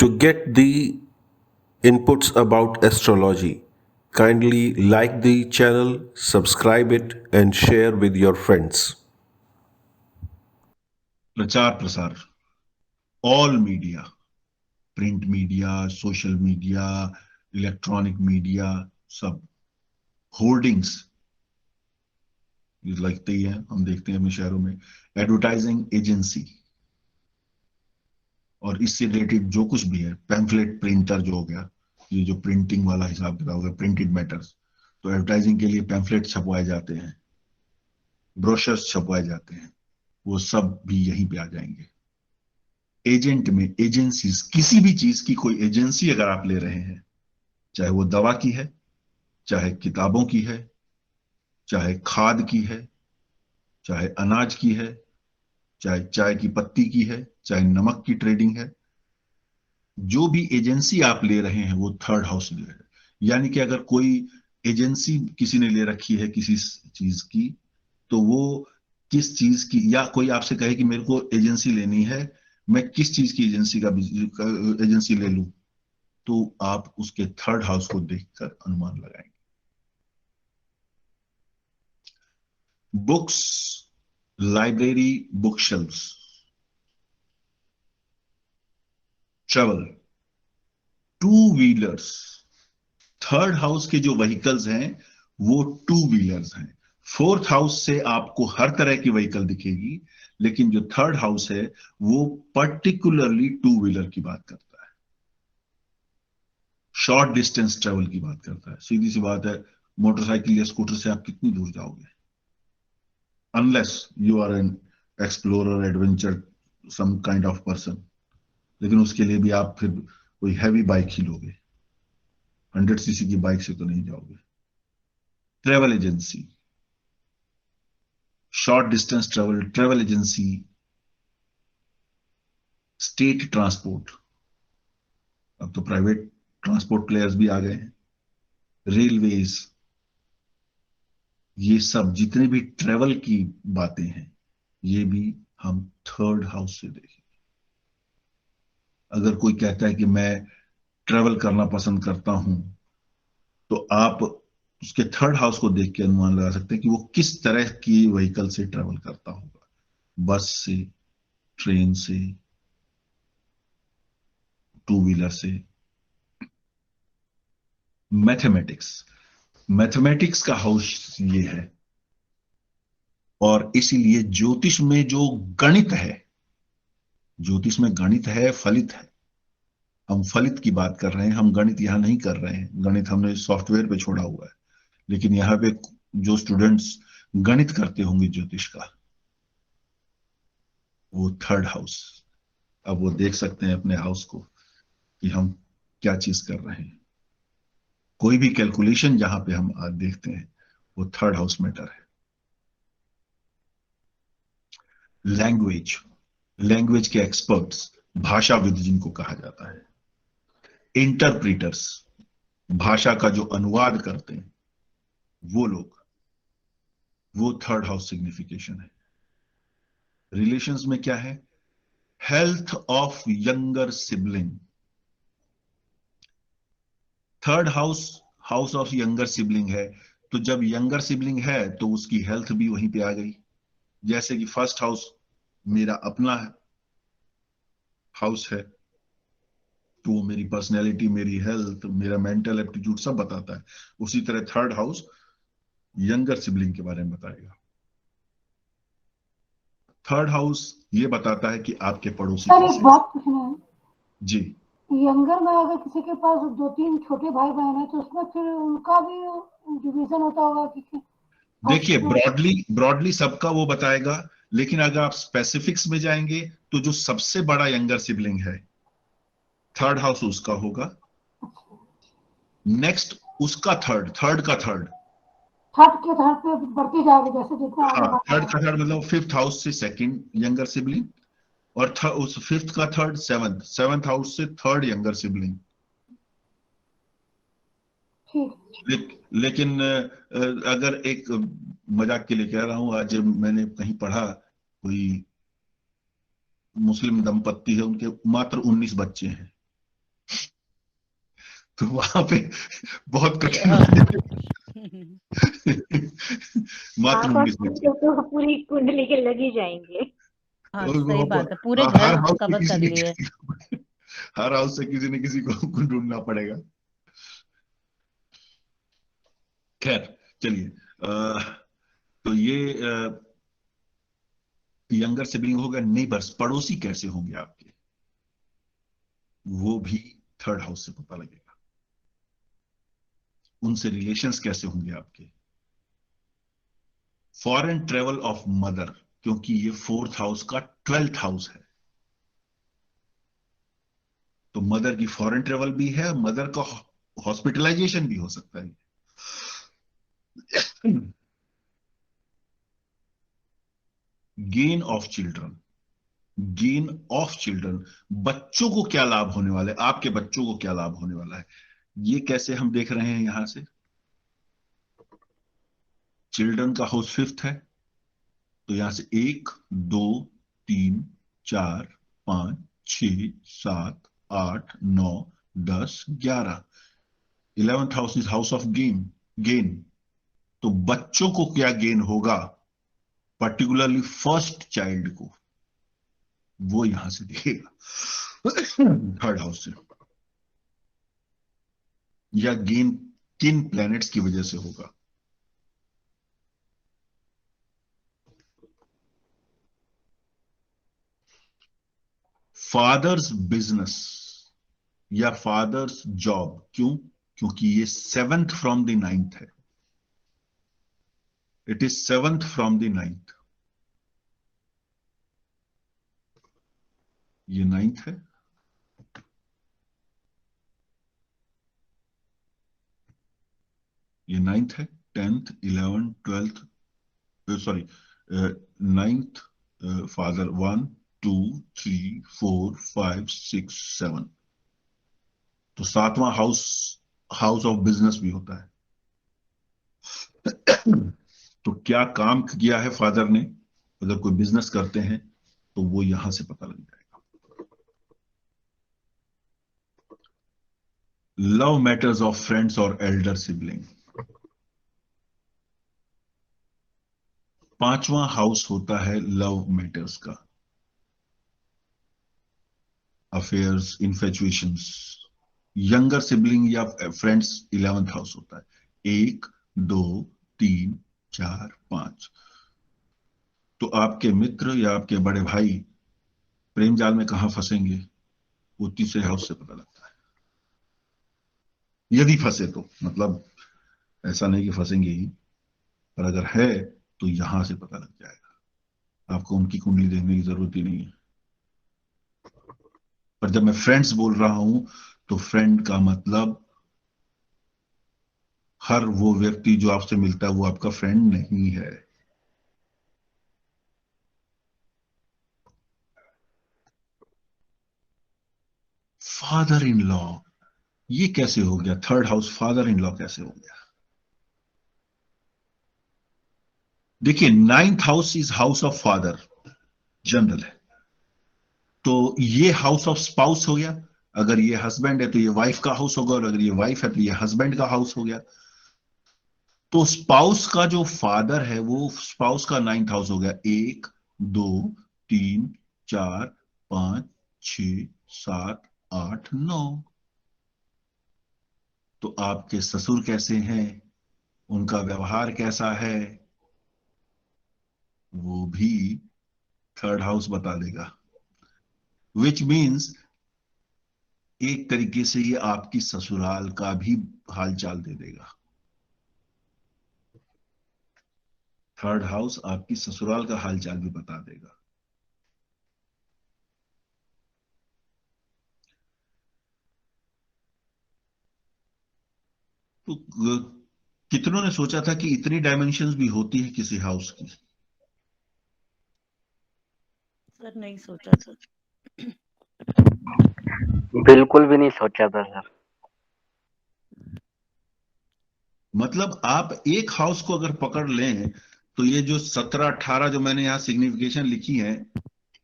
To get the inputs about astrology, kindly like the channel, subscribe it, and share with your friends. प्रचार प्रसार, all media, print media, social media, electronic media, सब hoardings लगते ही है, हम देखते हैं अपने शहरों में। एडवर्टाइजिंग एजेंसी और इससे रिलेटेड जो कुछ भी है, पैम्फलेट प्रिंटर जो हो गया, ये जो प्रिंटिंग वाला हिसाब किताब हो गया, प्रिंटेड मैटर्स, तो एडवर्टाइजिंग के लिए पैम्फलेट छपवाए जाते हैं, ब्रोशर्स छपवाए जाते हैं, वो सब भी यहीं पे आ जाएंगे। एजेंट में एजेंसीज, किसी भी चीज की कोई एजेंसी अगर आप ले रहे हैं, चाहे वो दवा की है, चाहे किताबों की है, चाहे खाद की है, चाहे अनाज की है, चाहे चाय की पत्ती की है, चाहे नमक की ट्रेडिंग है, जो भी एजेंसी आप ले रहे हैं वो थर्ड हाउस ले रहे हैं। यानी कि अगर कोई एजेंसी किसी ने ले रखी है किसी चीज की, तो वो किस चीज की, या कोई आपसे कहे कि मेरे को एजेंसी लेनी है, मैं किस चीज की एजेंसी का एजेंसी ले लूं, तो आप उसके थर्ड हाउस को देखकर अनुमान लगाएंगे। Books, library, book shelves, travel, two wheelers. Third house के जो व्हीकल्स हैं वो टू व्हीलर्स हैं। फोर्थ हाउस से आपको हर तरह की व्हीकल दिखेगी, लेकिन जो थर्ड हाउस है वो पर्टिकुलरली टू व्हीलर की बात करता है, शॉर्ट डिस्टेंस ट्रेवल की बात करता है। सीधी सी बात है, मोटरसाइकिल या स्कूटर से आप कितनी दूर जाओगे, unless you are an explorer, adventure, some kind of person, लेकिन उसके लिए भी आप फिर कोई हैवी बाइक ही लोगे, 100 सीसी की बाइक से तो नहीं जाओगे। Travel agency, short distance travel, travel agency, state transport, अब तो प्राइवेट ट्रांसपोर्ट प्लेयर्स भी आ गए हैं, रेलवेज, ये सब जितने भी ट्रेवल की बातें हैं, ये भी हम थर्ड हाउस से देखें। अगर कोई कहता है कि मैं ट्रेवल करना पसंद करता हूं, तो आप उसके थर्ड हाउस को देख के अनुमान लगा सकते हैं कि वो किस तरह की व्हीकल से ट्रेवल करता होगा, बस से, ट्रेन से, टू व्हीलर से। मैथमेटिक्स, मैथमेटिक्स का हाउस ये है, और इसीलिए ज्योतिष में जो गणित है, ज्योतिष में गणित है, फलित है। हम फलित की बात कर रहे हैं, हम गणित यहां नहीं कर रहे हैं, गणित हमने सॉफ्टवेयर पे छोड़ा हुआ है। लेकिन यहाँ पे जो स्टूडेंट्स गणित करते होंगे ज्योतिष का, वो थर्ड हाउस, अब वो देख सकते हैं अपने हाउस को कि हम क्या चीज कर रहे हैं। कोई भी कैलकुलेशन जहां पे हम आज देखते हैं, वो थर्ड हाउस मैटर है। लैंग्वेज, लैंग्वेज के एक्सपर्ट्स, भाषाविद जिनको कहा जाता है, इंटरप्रीटर्स, भाषा का जो अनुवाद करते हैं वो लोग, वो थर्ड हाउस सिग्निफिकेशन है। रिलेशंस में क्या है, health of younger sibling, third house, house of younger sibling है, तो जब यंगर सिबलिंग है तो उसकी हेल्थ भी वहीं पे आ गई। जैसे कि फर्स्ट हाउस मेरा अपना हाउस है, तो वो मेरी पर्सनैलिटी, मेरी हेल्थ, मेरा मेंटल एप्टीट्यूड सब बताता है। उसी तरह थर्ड हाउस यंगर सिबलिंग के बारे में बताएगा। थर्ड हाउस ये बताता है कि आपके पड़ोसी सर एक कैसे हैं। बात पूछना है, जी, यंगर में अगर किसी के पास दो तीन छोटे भाई बहन है तो उसमें फिर उनका भी डिवीजन होता होगा कि देखिए, फर्स्ट। ब्रॉडली ब्रॉडली सबका वो बताएगा, लेकिन अगर आप स्पेसिफिक्स में जाएंगे तो जो सबसे बड़ा यंगर सिबलिंग है, थर्ड हाउस उसका होगा। नेक्स्ट उसका थर्ड, थर्ड का थर्ड, थर्ड के थर्ड पे बढ़ती जाएगी जैसे जितना आगे हाँ, थर्ड बढ़ेगा। का थर्ड मतलब फिफ्थ हाउस से सेकंड यंगर सिबलिंग, और उस फिफ्थ का थर्ड सेवंथ, सेवंथ हाउस से थर्ड यंगर सिबलिंग। ठीक। लेकिन अगर एक मजाक के लिए कह रहा हूं, आज मैंने कहीं पढ़ा, कोई मुस्लिम दंपत्ति है, उनके मात्र 19 बच्चे हैं, तो वहां पे बहुत कठिन हाँ। मात्र आप 19 बच्चे। तो पूरी कुंडली के लग ही जाएंगे। हाँ और सही बात है, पूरे हर घर हाउस से कवर किसी कर न लिए। किसी को, हर हाउस से किसी न किसी को ढूंढना पड़ेगा। खैर चलिए, तो ये यंगर सिबलिंग हो गया। नेबर्स, पड़ोसी कैसे होंगे आपके, वो भी थर्ड हाउस से पता लगेगा। उनसे रिलेशंस कैसे होंगे आपके। फॉरेन ट्रेवल ऑफ मदर, क्योंकि ये फोर्थ हाउस का 12th हाउस है, तो मदर की फॉरेन ट्रेवल भी है, मदर का हॉस्पिटलाइजेशन भी हो सकता है। Gain of children, gain of children, बच्चों को क्या लाभ होने वाला है, आपके बच्चों को क्या लाभ होने वाला है, ये कैसे हम देख रहे हैं। यहां से चिल्ड्रन का हाउस फिफ्थ है, तो यहां से 1 2 3 4 5 6 7 8 9 10 11। 11th house is house of gain, gain. तो बच्चों को क्या गेन होगा, पर्टिकुलरली फर्स्ट चाइल्ड को, वो यहां से दिखेगा थर्ड हाउस से। या गेन किन प्लैनेट्स की वजह से होगा। फादर्स बिजनेस या फादर्स जॉब, क्यों, क्योंकि ये 7th फ्रॉम द 9th है। It is 7th from the 9th। ये 9th है, ये 9th है। 10th 11th 12th, sorry 9th, father 1 2 3 4 5 6 7। तो 7वां हाउस हाउस ऑफ बिजनेस भी होता है। तो क्या काम किया है फादर ने, अगर कोई बिजनेस करते हैं तो वो यहां से पता लग जाएगा। लव मैटर्स ऑफ फ्रेंड्स और एल्डर सिबलिंग, 5वां हाउस होता है लव मैटर्स का। अफेयर्स, इन्फेचुएशंस, यंगर सिबलिंग या फ्रेंड्स 11th हाउस होता है। 1 2 3 4 5। तो आपके मित्र या आपके बड़े भाई प्रेम जाल में कहां फंसेंगे, वो तीसरे हाउस से पता लगता है। यदि फंसे तो, मतलब ऐसा नहीं कि फंसेंगे ही, पर अगर है तो यहां से पता लग जाएगा। आपको उनकी कुंडली देखने की जरूरत ही नहीं है। पर जब मैं फ्रेंड्स बोल रहा हूं तो फ्रेंड का मतलब हर वो व्यक्ति जो आपसे मिलता है वो आपका फ्रेंड नहीं है। फादर इन लॉ, ये कैसे हो गया, third house father in law कैसे हो गया। देखिए 9th house is house of father, general है। तो ये हाउस ऑफ स्पाउस हो गया। अगर ये हस्बैंड है तो ये वाइफ का हाउस होगा, और अगर ये वाइफ है तो ये हस्बैंड का हाउस हो गया। तो स्पाउस का जो फादर है वो स्पाउस का 9th हाउस हो गया। 1 2 3 4 5 6 7 8 9। तो आपके ससुर कैसे हैं, उनका व्यवहार कैसा है, वो भी थर्ड हाउस बता देगा। विच मीन्स एक तरीके से ये आपकी ससुराल का भी हालचाल दे देगा। थर्ड हाउस आपकी ससुराल का हालचाल भी बता देगा। तो कितनों ने सोचा था कि इतनी डायमेंशंस भी होती है किसी हाउस की। सर नहीं सोचा था। बिल्कुल भी नहीं सोचा था सर। मतलब आप एक हाउस को अगर पकड़ लें तो ये जो 17 18 जो मैंने यहां सिग्निफिकेशन लिखी है,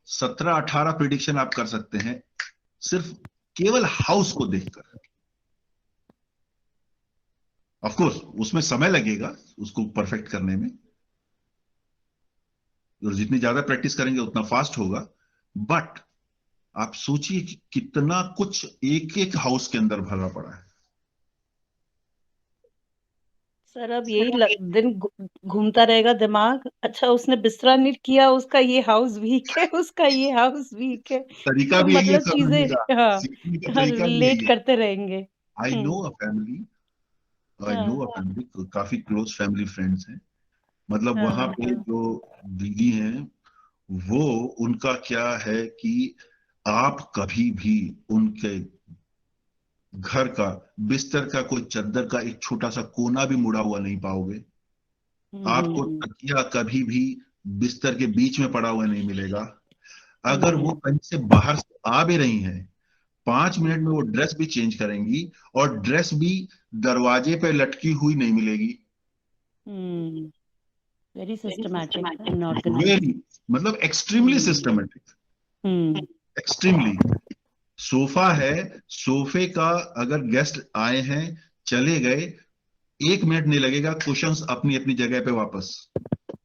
17 18 प्रिडिक्शन आप कर सकते हैं सिर्फ केवल हाउस को देखकर। ऑफ कोर्स उसमें समय लगेगा उसको परफेक्ट करने में, और जितनी ज्यादा प्रैक्टिस करेंगे उतना फास्ट होगा। बट आप सोचिए कि कितना कुछ एक एक हाउस के अंदर भरा पड़ा है। सर अब यही दिन घूमता रहेगा दिमाग, अच्छा उसने बिस्तरा नहीं किया, उसका ये हाउस वीक है, उसका ये हाउस वीक है। तरीका तो भी यही है मतलब समझने चीजें, का, हाँ, सीखने का हाँ, तरीका भी यही रिलेट है। करते रहेंगे। I know hmm. A family, I know हाँ, अ फैमिली, काफी क्लोज फैमिली फ्रेंड्स हैं। मतलब हाँ, वहां पे हाँ। जो दीदी हैं, वो उनका क्या है कि आप कभी भी उनके घर का बिस्तर का कोई चादर का एक छोटा सा कोना भी मुड़ा हुआ नहीं पाओगे। आपको हम्म। तकिया कभी भी बिस्तर के बीच में पड़ा हुआ नहीं मिलेगा। अगर वो हम्म। कहीं से बाहर से आ भी रही हैं, 5 मिनट में हम्म। वो ड्रेस भी चेंज करेंगी, और ड्रेस भी दरवाजे पे लटकी हुई नहीं मिलेगी। Hmm. Very systematic and organised. Very, मतलब extremely hmm. Systematic, hmm. Extremely. Sofa है, सोफे का अगर गेस्ट आए हैं, चले गए, 1 मिनट नहीं लगेगा, कुशंस अपनी अपनी जगह पे वापस।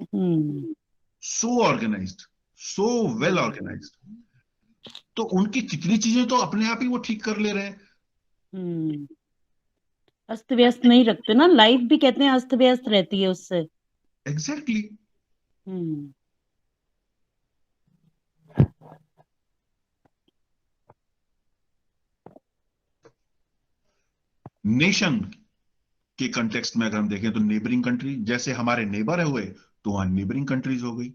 हम्म। सो ऑर्गेनाइज्ड, सो वेल हम्म। ऑर्गेनाइज्ड। तो उनकी कितनी चीजें तो अपने आप ही वो ठीक कर ले रहे हैं। हम्म। अस्त व्यस्त नहीं रखते ना, लाइफ भी कहते हैं अस्त व्यस्त रहती है उससे। Exactly exactly. हम्म। नेशन के कंटेक्स्ट में अगर हम देखें तो नेबरिंग कंट्री, जैसे हमारे नेबर है हुए, तो वहां नेबरिंग कंट्रीज हो गई।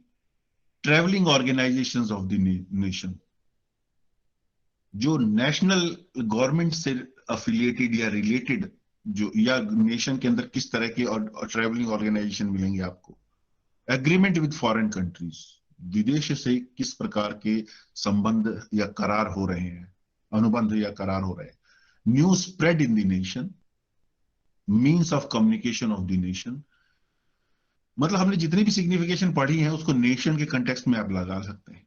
Travelling organisations of the nation, जो नेशनल गवर्नमेंट से अफिलिएटेड या रिलेटेड, जो या नेशन के अंदर किस तरह के और ट्रेवलिंग ऑर्गेनाइजेशन मिलेंगे आपको। एग्रीमेंट विद फॉरेन कंट्रीज, विदेश से किस प्रकार के संबंध या करार हो रहे हैं, अनुबंध या करार हो रहे हैं। News spread in the nation, means of communication of the nation. मतलब हमने जितनी भी सिग्निफिकेशन पढ़ी है उसको नेशन के कंटेक्स्ट में आप लगा सकते हैं।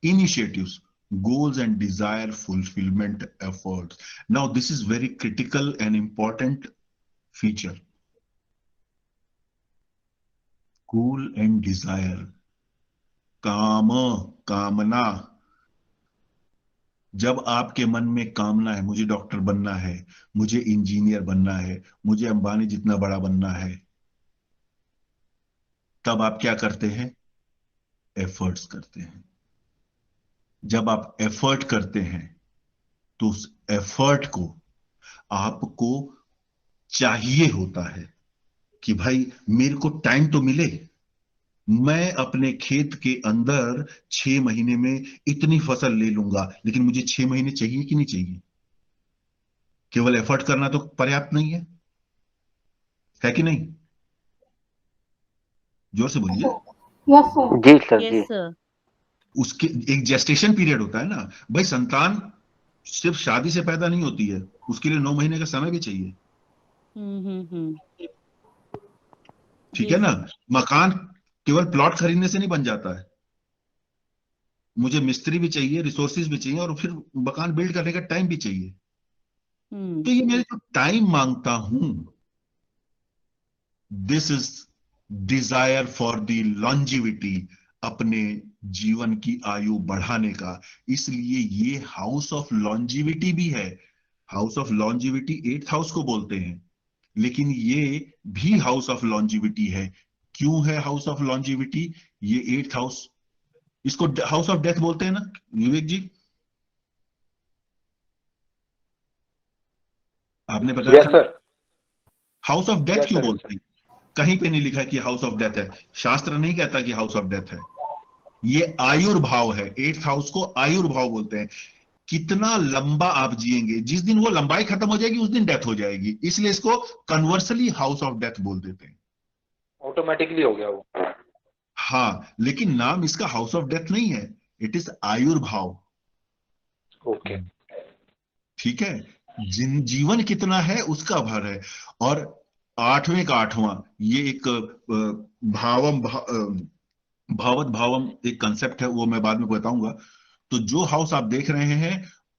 Initiatives, goals and desire fulfillment efforts. Now this is very critical and important feature. Goal and desire, काम, कामना। जब आपके मन में कामना है, मुझे डॉक्टर बनना है, मुझे इंजीनियर बनना है, मुझे अंबानी जितना बड़ा बनना है, तब आप क्या करते हैं? एफर्ट्स करते हैं। जब आप एफर्ट करते हैं तो उस एफर्ट को आपको चाहिए होता है कि भाई मेरे को टाइम तो मिले, मैं अपने खेत के अंदर 6 महीने में इतनी फसल ले लूंगा, लेकिन मुझे 6 महीने चाहिए कि नहीं चाहिए? केवल एफर्ट करना तो पर्याप्त नहीं है कि नहीं? जोर से बोलिए। Yes sir. जी सर जी। Yes sir. उसके एक जेस्टेशन पीरियड होता है ना भाई। संतान सिर्फ शादी से पैदा नहीं होती है, उसके लिए 9 महीने का समय भी चाहिए। हम्म। ठीक जी है ना? सर। मकान केवल प्लॉट खरीदने से नहीं बन जाता है, मुझे मिस्त्री भी चाहिए, रिसोर्सेज भी चाहिए, और फिर मकान बिल्ड करने का टाइम भी चाहिए। हम्म। तो ये मैं जो टाइम मांगता हूं, this is desire for the longevity, अपने जीवन की आयु बढ़ाने का। इसलिए ये हाउस ऑफ लॉन्जिविटी भी है। House of longevity 8th house को बोलते हैं, लेकिन ये भी हाउस ऑफ लॉन्जिविटी है। क्यों है हाउस ऑफ लॉन्जिविटी? ये 8th हाउस, इसको हाउस ऑफ डेथ बोलते हैं ना विवेक जी, आपने बताया यस था ना। Sir. House of death yes क्यों सर। यस बोलते हैं? कहीं पे नहीं लिखा है कि हाउस ऑफ डेथ है, शास्त्र नहीं कहता कि हाउस ऑफ डेथ है। ये आयुर्भाव है, 8th हाउस को आयुर्भाव बोलते हैं। कितना लंबा आप जिएंगे, जिस दिन वो लंबाई खत्म हो जाएगी उस दिन डेथ हो जाएगी, इसलिए इसको कन्वर्सली हाउस ऑफ डेथ बोल देते हैं। ऑटोमेटिकली हो गया वो। हाँ, लेकिन नाम इसका हाउस ऑफ डेथ नहीं है, इट इज आयुर्भाव। ओके। ठीक है, जीवन कितना है उसका भर है। और 8वें का 8वां, ये एक भावम भावत भावम एक कंसेप्ट है, वो मैं बाद में बताऊंगा। तो जो हाउस आप देख रहे हैं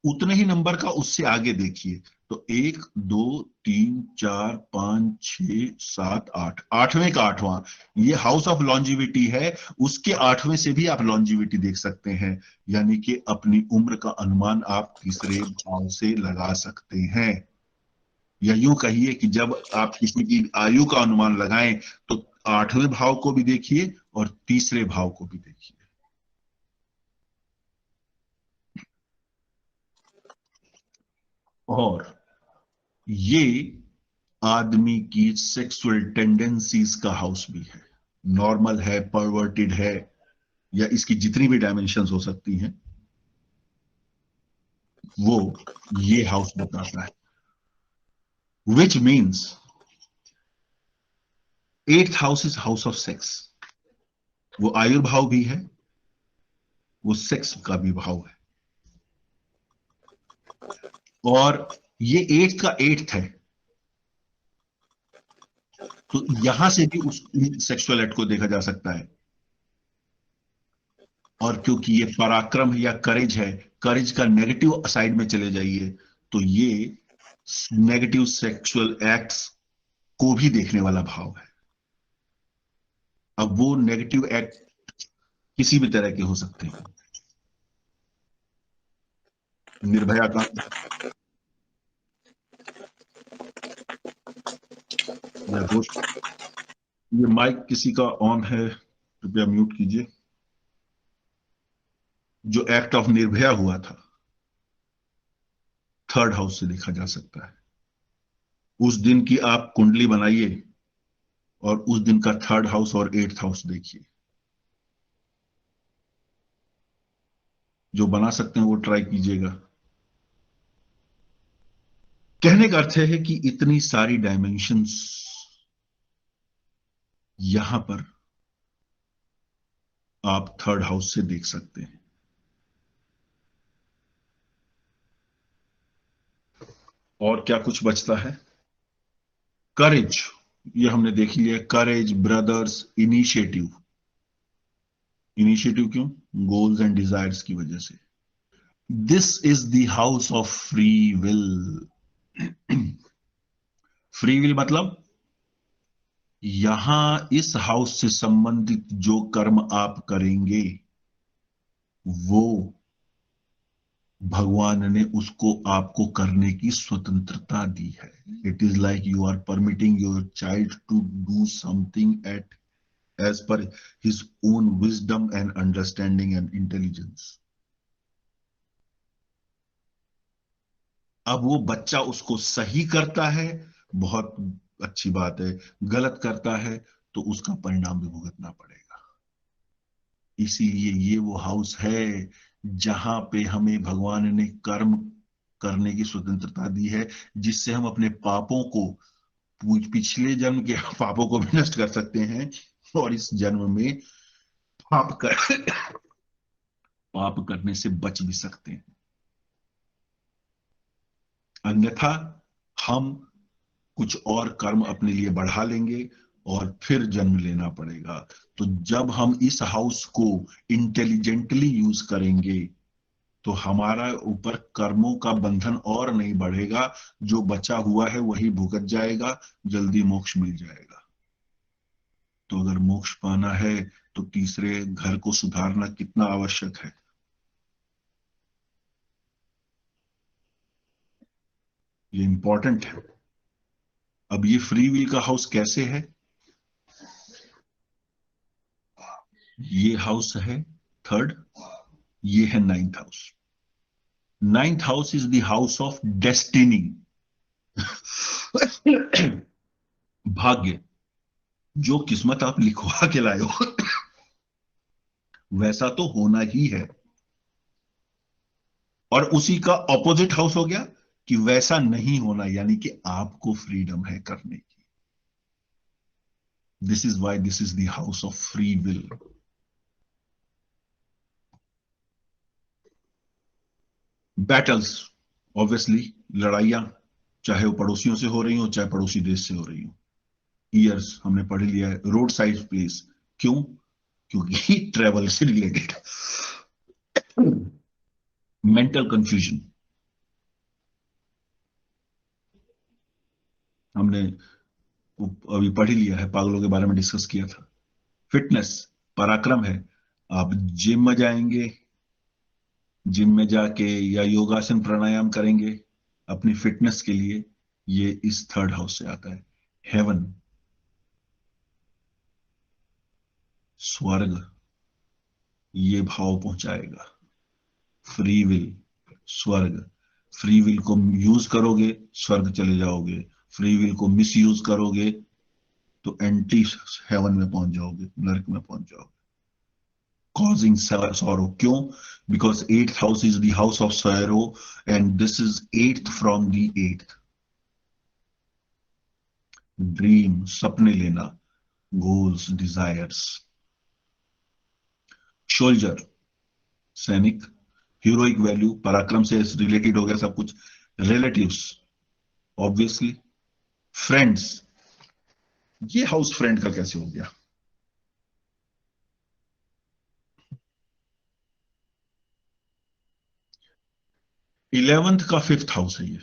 उतने ही नंबर का उससे आगे देखिए, तो 1 2 3 4 5 6 7 8, 8वें का 8वां, ये हाउस ऑफ लॉन्जिविटी है। उसके 8वें से भी आप लॉन्जिविटी देख सकते हैं, यानी कि अपनी उम्र का अनुमान आप तीसरे भाव से लगा सकते हैं। या यूं कहिए कि जब आप किसी की आयु का अनुमान लगाएं तो 8वें भाव को भी देखिए और तीसरे भाव को भी देखिए। और ये आदमी की सेक्सुअल टेंडेंसीज का हाउस भी है, नॉर्मल है, परवर्टेड है, या इसकी जितनी भी डायमेंशंस हो सकती हैं वो ये हाउस बताता है। Which means 8th house is house of sex. वो आयुर्भाव भी है, वो सेक्स का भी भाव है, और ये 8th का 8th है, तो यहां से भी उस सेक्सुअल एक्ट को देखा जा सकता है। और क्योंकि ये पराक्रम या करेज है, करेज का नेगेटिव साइड में चले जाइए, तो ये नेगेटिव सेक्सुअल एक्ट्स को भी देखने वाला भाव है। अब वो नेगेटिव एक्ट किसी भी तरह के हो सकते हैं। निर्भया का या दोस्त, ये माइक किसी का ऑन है, कृपया म्यूट कीजिए। जो एक्ट ऑफ निर्भया हुआ था 3rd हाउस से देखा जा सकता है। उस दिन की आप कुंडली बनाइए और उस दिन का 3rd हाउस और 8th हाउस देखिए। जो बना सकते हैं वो ट्राई कीजिएगा। कहने का अर्थ है कि इतनी सारी डायमेंशंस यहां पर आप 3rd हाउस से देख सकते हैं। और क्या कुछ बचता है? करेज, ये हमने देख लिया। करेज, ब्रदर्स, इनिशिएटिव। इनिशिएटिव क्यों? गोल्स एंड डिजायर्स की वजह से। This is the house of free will. Free will मतलब यहां इस हाउस से संबंधित जो कर्म आप करेंगे वो भगवान ने उसको आपको करने की स्वतंत्रता दी है। It is like you are permitting your child to do something at age per his own wisdom and understanding and intelligence. अब वो बच्चा उसको सही करता है, बहुत अच्छी बात है, गलत करता है तो उसका परिणाम भी भुगतना पड़ेगा। इसीलिए ये वो हाउस है जहां पे हमें भगवान ने कर्म करने की स्वतंत्रता दी है, जिससे हम अपने पापों को, पिछले जन्म के पापों को भी नष्ट कर सकते हैं और इस जन्म में पाप करने से बच भी सकते हैं। अन्यथा हम कुछ और कर्म अपने लिए बढ़ा लेंगे और फिर जन्म लेना पड़ेगा। तो जब हम इस हाउस को इंटेलिजेंटली यूज करेंगे तो हमारा ऊपर कर्मों का बंधन और नहीं बढ़ेगा, जो बचा हुआ है वही भुगत जाएगा, जल्दी मोक्ष मिल जाएगा। तो अगर मोक्ष पाना है तो तीसरे घर को सुधारना कितना आवश्यक है। ये इंपॉर्टेंट है। अब ये फ्री विल का हाउस कैसे है? ये हाउस है 3rd, ये है 9th house. 9th house is the house of destiny. भाग्य, जो किस्मत आप लिखवा के लाए हो वैसा तो होना ही है। और उसी का ऑपोजिट हाउस हो गया कि वैसा नहीं होना, यानी कि आपको फ्रीडम है करने की। This is why this is the house of free will. Battles, obviously लड़ाइयां, चाहे वो पड़ोसियों से हो रही हो चाहे पड़ोसी देश से हो रही हो। ईयर्स हमने पढ़ लिया है। रोड साइड प्लेस, क्यों? क्योंकि ट्रेवल से रिलेटेड। मेंटल कंफ्यूजन, हमने अभी पढ़ ही लिया है, पागलों के बारे में डिस्कस किया था। फिटनेस पराक्रम है। आप जिम में जाएंगे, जिम में जाके या योगासन प्राणायाम करेंगे अपनी फिटनेस के लिए, ये इस थर्ड हाउस से आता है। हेवन स्वर्ग, ये भाव पहुंचाएगा। फ्री विल स्वर्ग, फ्री विल को यूज करोगे स्वर्ग चले जाओगे, फ्री विल को मिस यूज करोगे तो एंटी हेवन में पहुंच जाओगे, नरक में पहुंच जाओगे। Causing sorrow, क्यों? Because 8th house is the house of sorrow and this is 8th from the 8th. Dream, सपने लेना, goals, desires. Soldier, सैनिक, heroic value, पराक्रम से रिलेटेड हो गया सब कुछ। Relatives, obviously. Friends, ये हाउस फ्रेंड का कैसे हो गया? इलेवेंथ का 5th हाउस है ये।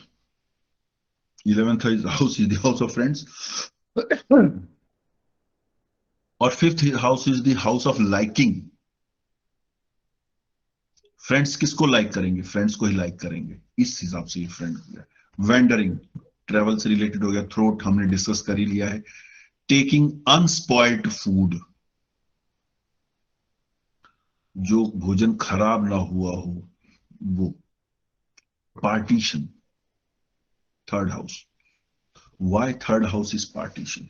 11th house is the house of friends और 5th house is the house of liking. Friends किसको लाइक करेंगे? फ्रेंड्स को ही लाइक करेंगे, इस हिसाब से ये फ्रेंड हो गया। वेंडरिंग, ट्रेवल से रिलेटेड हो गया। थ्रोट हमने डिस्कस कर ही लिया है। टेकिंग अनस्पॉइल्ड फूड, जो भोजन खराब ना हुआ हो वो। Partition, third house. Why third house is partition?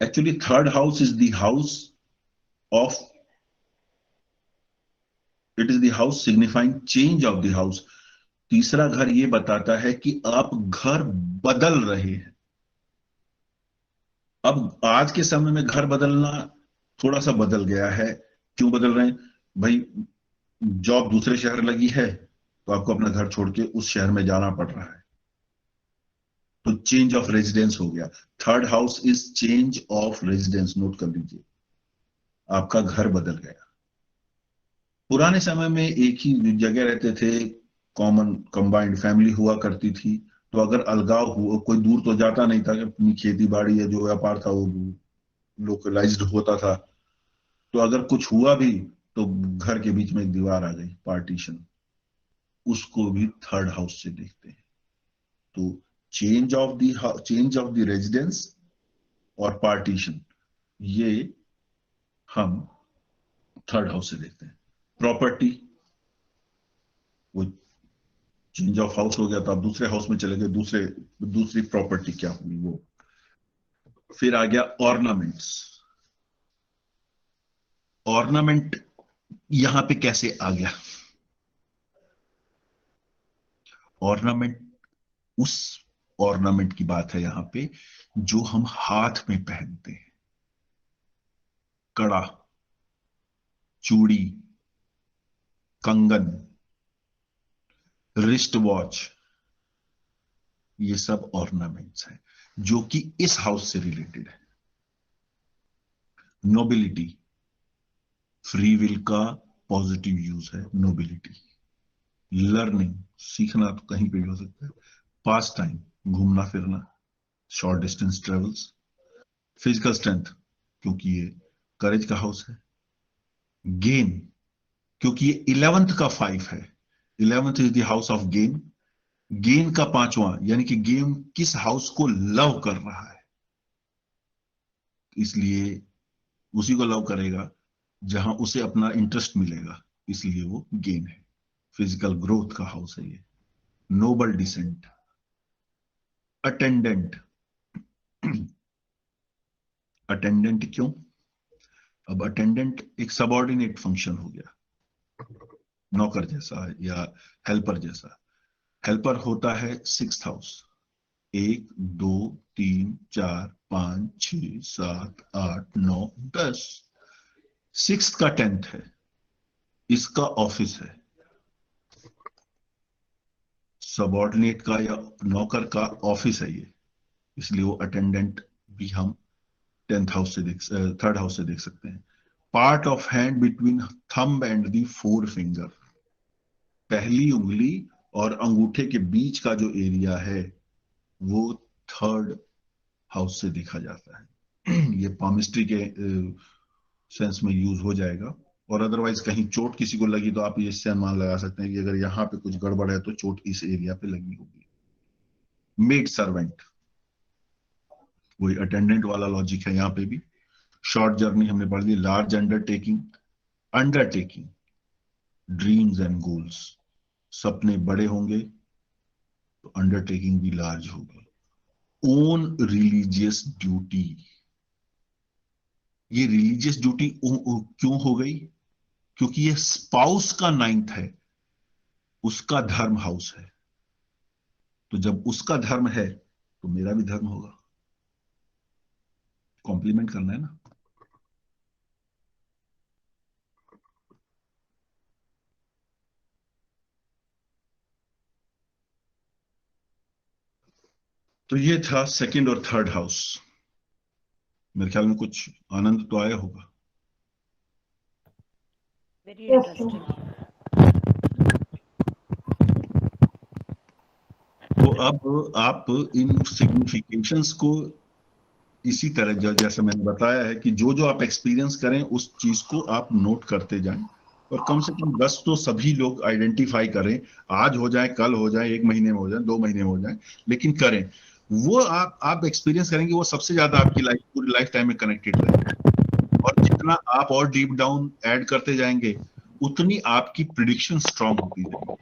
Actually third house is the house of, it is the house signifying change of the house. तीसरा घर ये बताता है कि आप घर बदल रहे हैं। अब आज के समय में घर बदलना थोड़ा सा बदल गया है। क्यों बदल रहे हैं भाई? जॉब दूसरे शहर लगी है तो आपको अपना घर छोड़ के उस शहर में जाना पड़ रहा है, तो चेंज ऑफ रेजिडेंस हो गया। Third house is change of residence, note कर लीजिए, आपका घर बदल गया। पुराने समय में एक ही जगह रहते थे, कॉमन कंबाइंड फैमिली हुआ करती थी, तो अगर अलगाव हुआ, कोई दूर तो जाता नहीं था कि अपनी खेती बाड़ी या जो व्यापार था वो लोकलाइज्ड होता था, तो अगर कुछ हुआ भी तो घर के बीच में एक दीवार आ गई, पार्टीशन, उसको भी थर्ड हाउस से देखते हैं। तो चेंज ऑफ द रेजिडेंस और पार्टीशन, ये हम थर्ड हाउस से देखते हैं। प्रॉपर्टी, वो चेंज ऑफ हाउस हो गया तो आप दूसरे हाउस में चले गए, दूसरी प्रॉपर्टी क्या हुई वो। फिर आ गया ऑर्नामेंट्स। ऑर्नामेंट यहां पे कैसे आ गया? ऑर्नामेंट, उस ऑर्नामेंट की बात है यहां पे जो हम हाथ में पहनते हैं। कड़ा, चूड़ी, कंगन, रिस्ट वॉच, ये सब ऑर्नामेंट्स हैं जो कि इस हाउस से रिलेटेड है। नोबिलिटी, फ्री विल का पॉजिटिव यूज है नोबिलिटी। लर्निंग, सीखना तो कहीं पे भी हो सकता है। पास टाइम, घूमना फिरना, short distance travels. Physical strength, क्योंकि ये करेज का हाउस है। गेन, क्योंकि ये 11th का 5 है। 11th is the house of gain. Gain का 5वां, यानी कि गेम किस हाउस को लव कर रहा है, इसलिए उसी को लव करेगा जहां उसे अपना इंटरेस्ट मिलेगा, इसलिए वो गेन है। फिजिकल ग्रोथ का हाउस है ये। Nobel decent. अटेंडेंट, अटेंडेंट क्यों? अब अटेंडेंट एक सबऑर्डिनेट फंक्शन हो गया, नौकर जैसा या हेल्पर जैसा। हेल्पर होता है 6th हाउस। 1 2 3 4 5 6 7 8 9 10। 6th का 10th है, इसका ऑफिस है। सबऑर्डिनेट का या नौकर का ऑफिस है ये, इसलिए वो अटेंडेंट भी हम 10th हाउस से थर्ड हाउस से देख सकते हैं। Part of hand between thumb and the 4 finger, पहली उंगली और अंगूठे के बीच का जो एरिया है वो थर्ड हाउस से देखा जाता है। ये पामिस्ट्री के सेंस में यूज हो जाएगा। और अदरवाइज कहीं चोट किसी को लगी तो आप ये इससे अनुमान लगा सकते हैं कि अगर यहाँ पे कुछ गड़बड़ है तो चोट इस एरिया पे लगी होगी। मेड सर्वेंट, वही अटेंडेंट वाला लॉजिक है यहाँ पे भी। शॉर्ट जर्नी हमने पढ़ ली। Large undertaking, undertaking, dreams and goals, सपने बड़े होंगे तो अंडरटेकिंग भी लार्ज होगी। ओन रिलीजियस ड्यूटी, ये रिलीजियस ड्यूटी क्यों हो गई? क्योंकि ये स्पाउस का 9th है, उसका धर्म हाउस है। तो जब उसका धर्म है तो मेरा भी धर्म होगा। कॉम्प्लीमेंट करना है ना। तो ये था सेकंड और थर्ड हाउस। मेरे ख्याल में कुछ आनंद तो आया होगा। Very Yes, interesting. तो अब आप इन सिग्निफिकेशंस को इसी तरह जैसे मैंने बताया है कि जो जो आप एक्सपीरियंस करें उस चीज को आप नोट करते जाएं, और कम से कम 10 तो सभी लोग आइडेंटिफाई करें। आज हो जाए, कल हो जाए, 1 महीने में हो जाए, 2 महीने में हो जाए, लेकिन करें। वो आप एक्सपीरियंस करेंगे, वो सबसे ज्यादा आपकी लाइफ, पूरी लाइफ टाइम में कनेक्टेड रहेगा। और जितना आप और डीप डाउन ऐड करते जाएंगे उतनी आपकी प्रिडिक्शन स्ट्रांग होती जाएगी।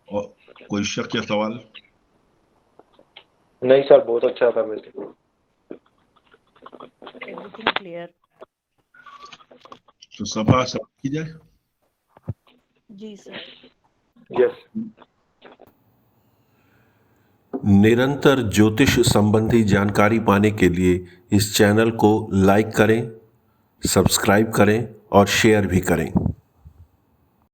और कोई शक या सवाल? नहीं सर, बहुत अच्छा था मेरे को। Everything clear. तो सभा सब की जाए। जी सर। यस। निरंतर ज्योतिष संबंधी जानकारी पाने के लिए इस चैनल को लाइक करें, सब्सक्राइब करें और शेयर भी करें।